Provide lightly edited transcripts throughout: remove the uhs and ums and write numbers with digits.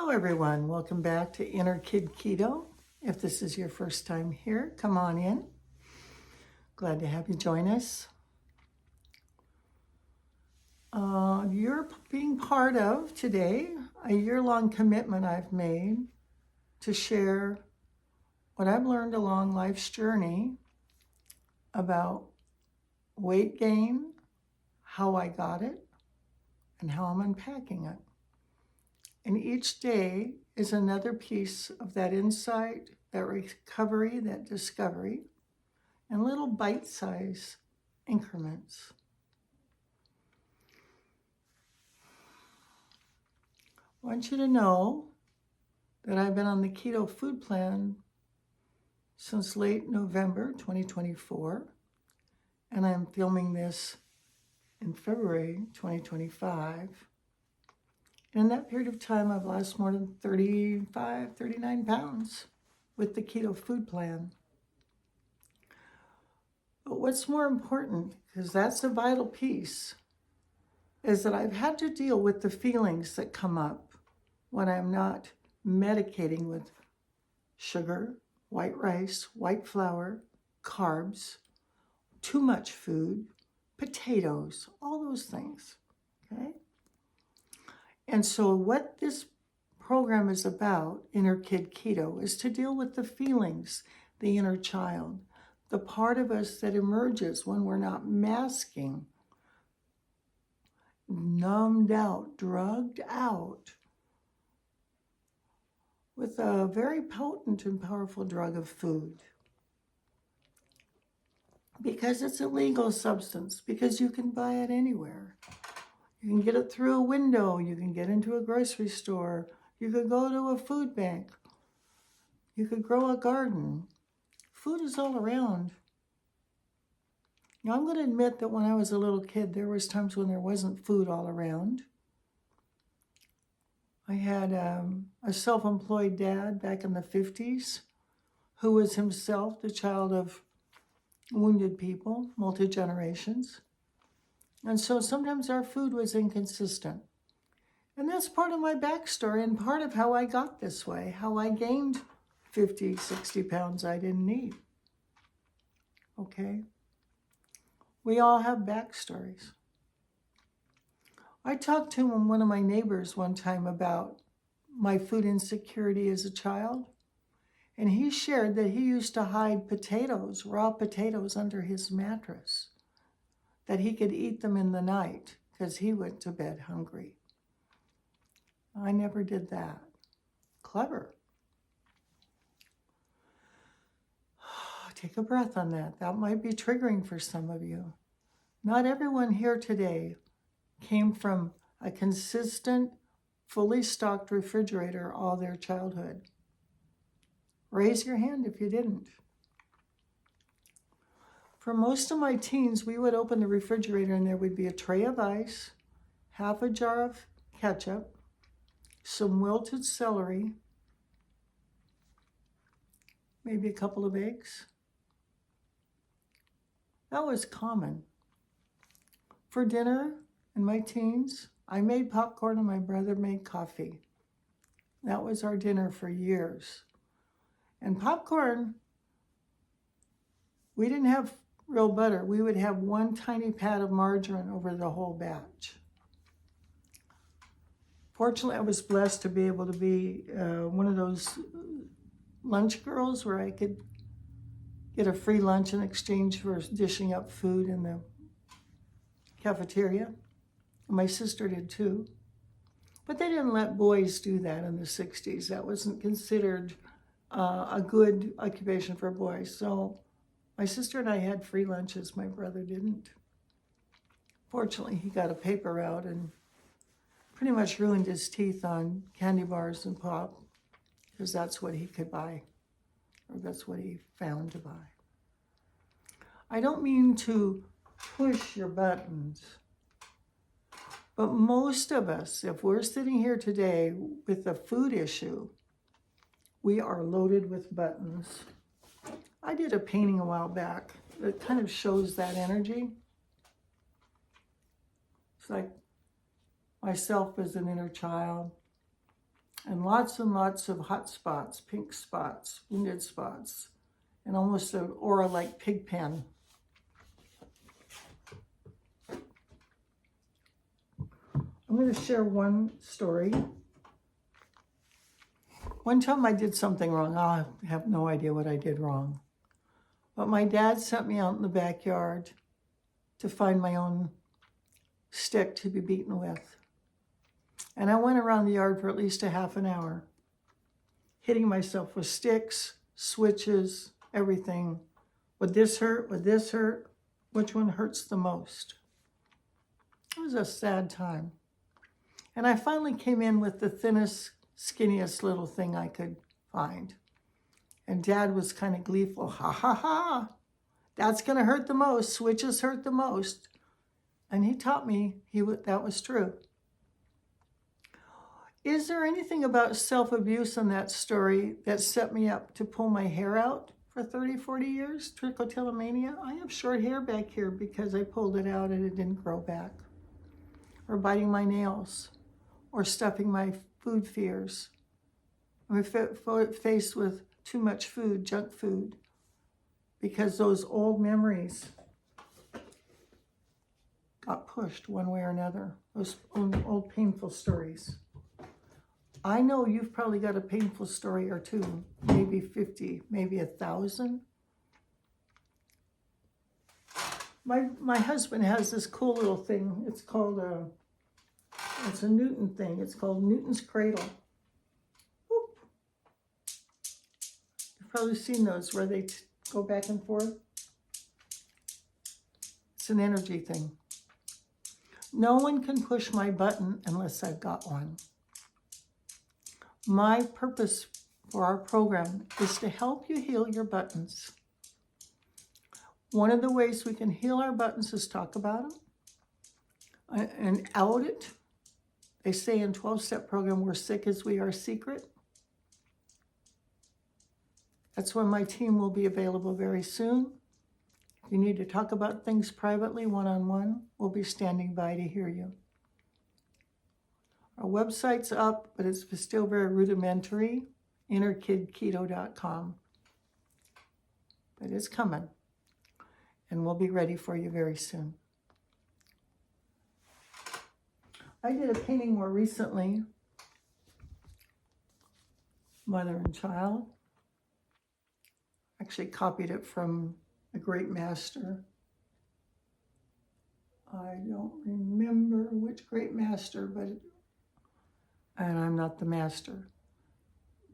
Hello everyone, welcome back to Inner Kid Keto. If this is your first time here, come on in. Glad to have you join us. You're being part of today a year-long commitment I've made to share what I've learned along life's journey about weight gain, how I got it, and how I'm unpacking it. And each day is another piece of that insight, that recovery, that discovery, and little bite-sized increments. I want you to know that I've been on the keto food plan since late November 2024, and I'm filming this in February 2025. In that period of time, I've lost more than 39 pounds with the keto food plan. But what's more important, because that's a vital piece, is that I've had to deal with the feelings that come up when I'm not medicating with sugar, white rice, white flour, carbs, too much food, potatoes, all those things, okay? And so what this program is about, Inner Kid Keto, is to deal with the feelings, the inner child, the part of us that emerges when we're not masking, numbed out, drugged out with a very potent and powerful drug of food. Because it's a legal substance, because you can buy it anywhere. You can get it through a window. You can get into a grocery store. You could go to a food bank. You could grow a garden. Food is all around. Now, I'm going to admit that when I was a little kid, there was times when there wasn't food all around. I had a self-employed dad back in the 50s who was himself the child of wounded people, multi-generations. And so sometimes our food was inconsistent. And that's part of my backstory and part of how I got this way, how I gained 50, 60 pounds I didn't need. Okay? We all have backstories. I talked to one of my neighbors one time about my food insecurity as a child. And he shared that he used to hide potatoes, raw potatoes, under his mattress, that he could eat them in the night because he went to bed hungry. I never did that. Clever. Take a breath on that. That might be triggering for some of you. Not everyone here today came from a consistent, fully stocked refrigerator all their childhood. Raise your hand if you didn't. For most of my teens, we would open the refrigerator and there would be a tray of ice, half a jar of ketchup, some wilted celery, maybe a couple of eggs. That was common. For dinner in my teens, I made popcorn and my brother made coffee. That was our dinner for years. And popcorn, we didn't have real butter. We would have one tiny pat of margarine over the whole batch. Fortunately, I was blessed to be able to be one of those lunch girls where I could get a free lunch in exchange for dishing up food in the cafeteria. My sister did too. But they didn't let boys do that in the 60s. That wasn't considered a good occupation for boys. So my sister and I had free lunches. My brother didn't. Fortunately, he got a paper route and pretty much ruined his teeth on candy bars and pop because that's what he could buy, or that's what he found to buy. I don't mean to push your buttons, but most of us, if we're sitting here today with a food issue, we are loaded with buttons. I did a painting a while back that kind of shows that energy. It's like myself as an inner child, and lots of hot spots, pink spots, wounded spots, and almost an aura like pig pen. I'm going to share one story. One time I did something wrong. I have no idea what I did wrong. But my dad sent me out in the backyard to find my own stick to be beaten with. And I went around the yard for at least a half an hour, hitting myself with sticks, switches, everything. Would this hurt? Would this hurt? Which one hurts the most? It was a sad time. And I finally came in with the thinnest, skinniest little thing I could find. And Dad was kind of gleeful. Ha, ha, ha. That's going to hurt the most. Switches hurt the most. And he taught me that was true. Is there anything about self-abuse in that story that set me up to pull my hair out for 30, 40 years? Trichotillomania? I have short hair back here because I pulled it out and it didn't grow back. Or biting my nails. Or stuffing my food fears. I'm faced with too much food, junk food. Because those old memories got pushed one way or another. Those old painful stories. I know you've probably got a painful story or two, maybe 50, maybe 1,000. My husband has this cool little thing. It's called it's a Newton thing. It's called Newton's cradle. Whoop. You've probably seen those where they go back and forth. It's an energy thing. No one can push my button unless I've got one. My purpose for our program is to help you heal your buttons. One of the ways we can heal our buttons is talk about them and out it. They say in 12-step program, we're sick as we are secret. That's when my team will be available very soon. If you need to talk about things privately, one-on-one, we'll be standing by to hear you. Our website's up, but it's still very rudimentary, innerkidketo.com. But it's coming, and we'll be ready for you very soon. I did a painting more recently, mother and child. Actually copied it from a great master. I don't remember which great master, and I'm not the master.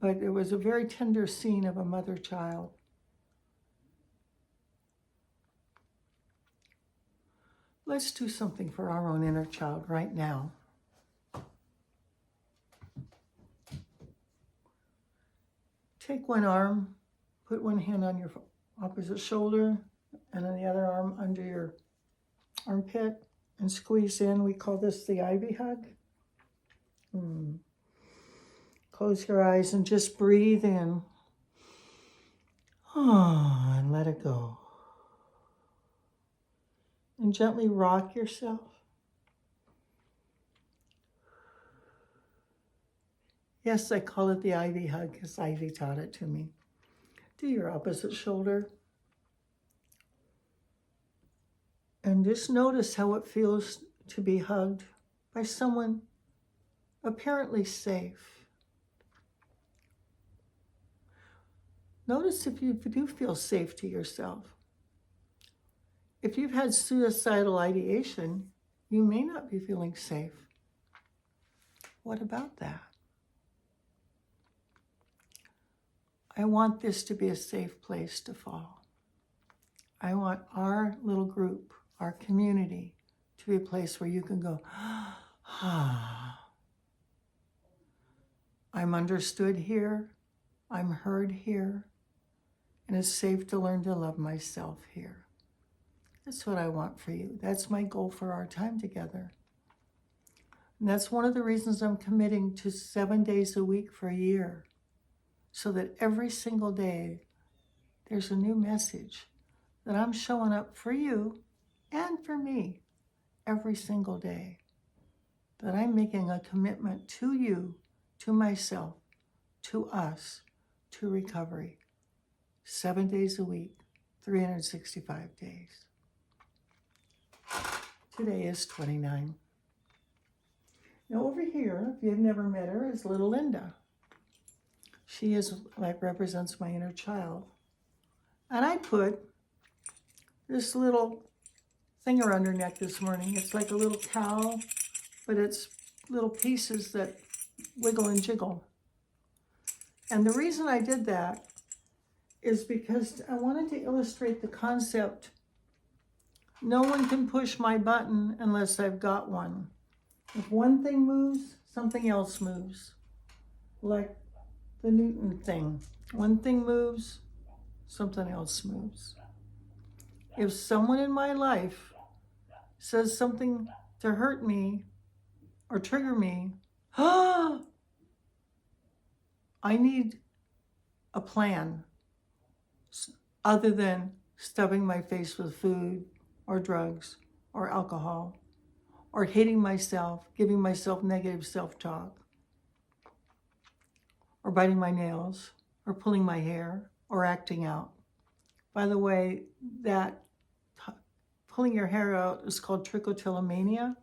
But it was a very tender scene of a mother-child. Let's do something for our own inner child right now. Take one arm, put one hand on your opposite shoulder, and then the other arm under your armpit, and squeeze in. We call this the Ivy hug. Close your eyes and just breathe in. And let it go. And gently rock yourself. Yes, I call it the Ivy hug because Ivy taught it to me. Do your opposite shoulder. And just notice how it feels to be hugged by someone apparently safe. Notice if you do feel safe to yourself. If you've had suicidal ideation, you may not be feeling safe. What about that? I want this to be a safe place to fall. I want our little group, our community, to be a place where you can go, I'm understood here, I'm heard here, and it's safe to learn to love myself here. That's what I want for you. That's my goal for our time together. And that's one of the reasons I'm committing to 7 days a week for a year, so that every single day there's a new message that I'm showing up for you and for me every single day, that I'm making a commitment to you to myself, to us, to recovery. 7 days a week, 365 days. Today is 29. Now over here, if you've never met her, is little Linda. She represents my inner child. And I put this little thing around her neck this morning. It's like a little towel, but it's little pieces that wiggle and jiggle. And the reason I did that is because I wanted to illustrate the concept. No one can push my button unless I've got one. If one thing moves, something else moves. Like the Newton thing. One thing moves, something else moves. If someone in my life says something to hurt me or trigger me, I need a plan other than stuffing my face with food or drugs or alcohol or hating myself, giving myself negative self-talk, or biting my nails or pulling my hair or acting out. By the way, that pulling your hair out is called trichotillomania,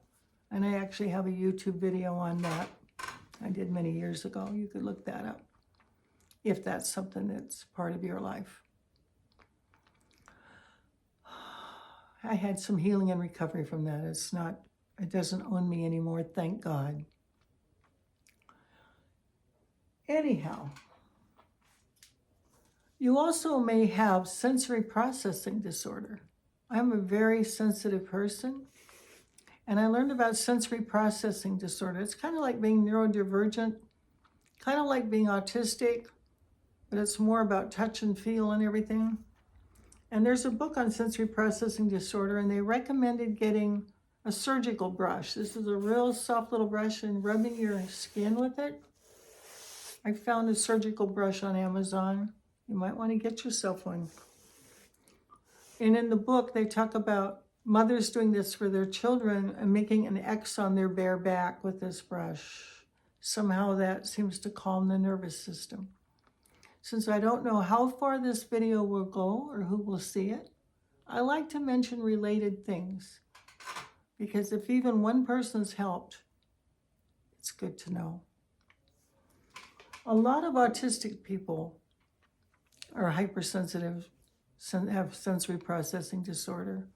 and I actually have a YouTube video on that I did many years ago. You could look that up if that's something that's part of your life. I had some healing and recovery from that. It doesn't own me anymore, thank God. Anyhow, you also may have sensory processing disorder. I'm a very sensitive person, and I learned about sensory processing disorder. It's kind of like being neurodivergent, kind of like being autistic, but it's more about touch and feel and everything. And there's a book on sensory processing disorder, and they recommended getting a surgical brush. This is a real soft little brush, and rubbing your skin with it. I found a surgical brush on Amazon. You might want to get yourself one. And in the book, they talk about mothers doing this for their children and making an X on their bare back with this brush. Somehow that seems to calm the nervous system. Since I don't know how far this video will go or who will see it, I like to mention related things, because if even one person's helped, it's good to know. A lot of autistic people are hypersensitive, have sensory processing disorder.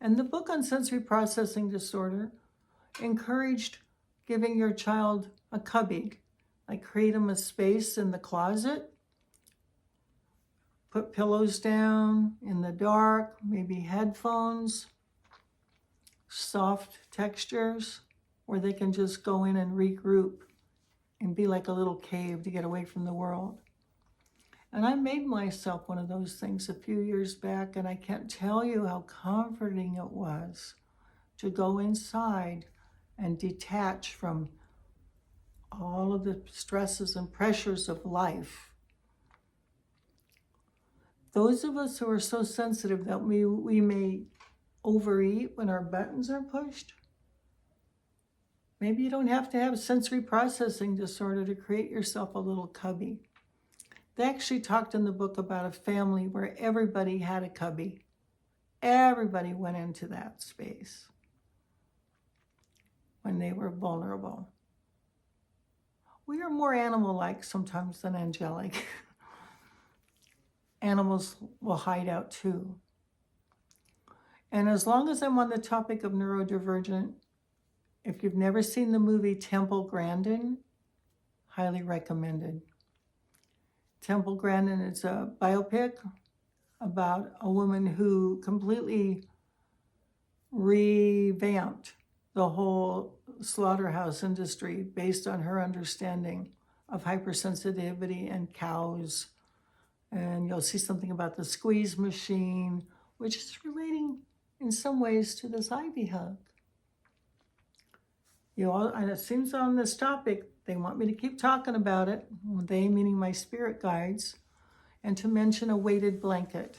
And the book on sensory processing disorder encouraged giving your child a cubby, like create them a space in the closet, put pillows down in the dark, maybe headphones, soft textures, where they can just go in and regroup and be like a little cave to get away from the world. And I made myself one of those things a few years back, and I can't tell you how comforting it was to go inside and detach from all of the stresses and pressures of life. Those of us who are so sensitive that we may overeat when our buttons are pushed, maybe you don't have to have sensory processing disorder to create yourself a little cubby. They actually talked in the book about a family where everybody had a cubby. Everybody went into that space when they were vulnerable. We are more animal-like sometimes than angelic. Animals will hide out too. And as long as I'm on the topic of neurodivergent, if you've never seen the movie Temple Grandin, highly recommended. Temple Grandin is a biopic about a woman who completely revamped the whole slaughterhouse industry based on her understanding of hypersensitivity and cows. And you'll see something about the squeeze machine, which is relating in some ways to this Ivy hug. And it seems on this topic, they want me to keep talking about it, they meaning my spirit guides, and to mention a weighted blanket.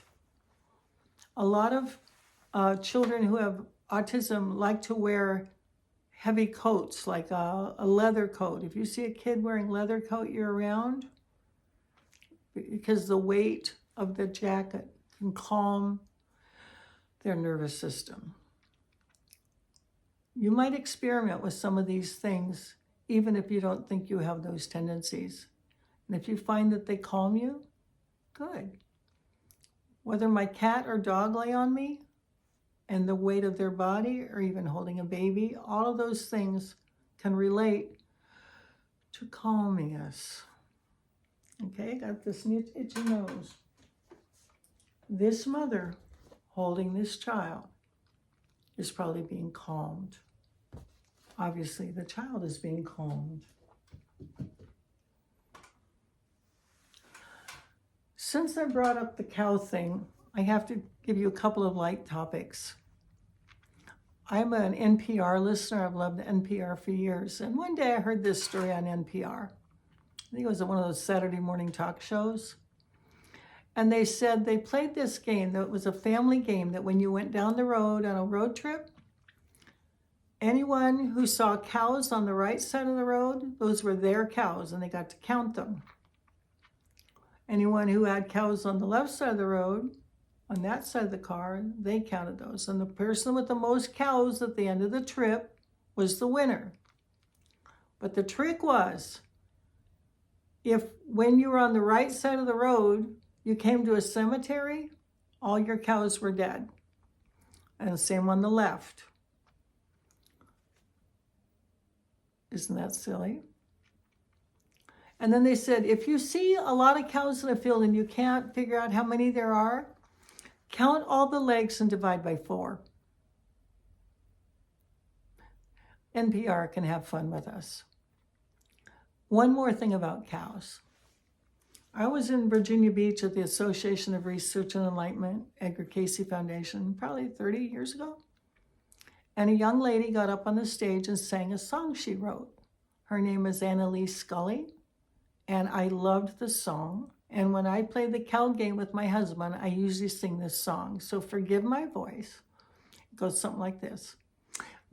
A lot of children who have autism like to wear heavy coats, like a leather coat. If you see a kid wearing leather coat year-round, because the weight of the jacket can calm their nervous system. You might experiment with some of these things, even if you don't think you have those tendencies. And if you find that they calm you, good. Whether my cat or dog lay on me and the weight of their body, or even holding a baby, all of those things can relate to calming us. Okay, got this itchy nose. This mother holding this child is probably being calmed. Obviously, the child is being calmed. Since I brought up the cow thing, I have to give you a couple of light topics. I'm an NPR listener. I've loved NPR for years. And one day I heard this story on NPR. I think it was one of those Saturday morning talk shows. And they said they played this game, that it was a family game, that when you went down the road on a road trip, anyone who saw cows on the right side of the road, those were their cows, and they got to count them. Anyone who had cows on the left side of the road, on that side of the car, they counted those. And the person with the most cows at the end of the trip was the winner. But the trick was, if when you were on the right side of the road, you came to a cemetery, all your cows were dead. And the same on the left. Isn't that silly? And then they said, if you see a lot of cows in a field and you can't figure out how many there are, count all the legs and divide by 4. NPR can have fun with us. One more thing about cows. I was in Virginia Beach at the Association of Research and Enlightenment, Edgar Cayce Foundation, probably 30 years ago. And a young lady got up on the stage and sang a song she wrote. Her name is Annalise Scully, and I loved the song. And when I play the cow game with my husband, I usually sing this song. So forgive my voice. It goes something like this.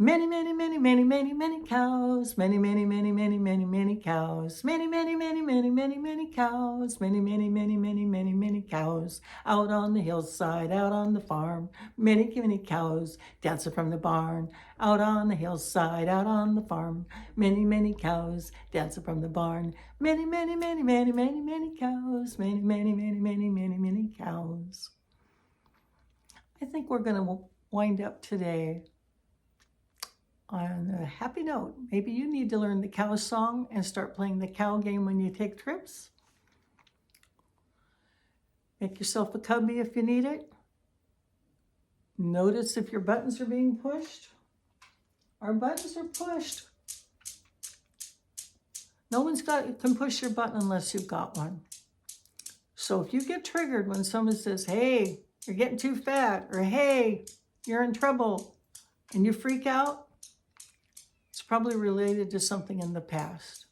Many, many, many, many, many, many cows. Many, many, many, many, many, many cows. Many, many, many, many, many, many cows. Many, many, many, many, many, many cows. Out on the hillside, out on the farm. Many, many cows dancing from the barn. Out on the hillside, out on the farm. Many, many cows dancing from the barn. Many, many, many, many, many, many cows. Many, many, many, many, many, many cows. I think we're going to wind up today on a happy note. Maybe you need to learn the cow song and start playing the cow game when you take trips. Make yourself a cubby if you need it. Notice if your buttons are being pushed. Our buttons are pushed. No one's can push your button unless you've got one. So if you get triggered when someone says, hey, you're getting too fat, or hey, you're in trouble, and you freak out, it's probably related to something in the past.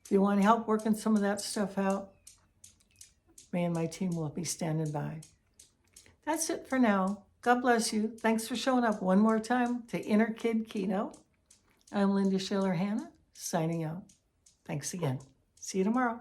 If you want help working some of that stuff out, me and my team will be standing by. That's it for now. God bless you. Thanks for showing up one more time to Inner Kid Keto. I'm Linda Schiller Hanna, signing out. Thanks again. See you tomorrow.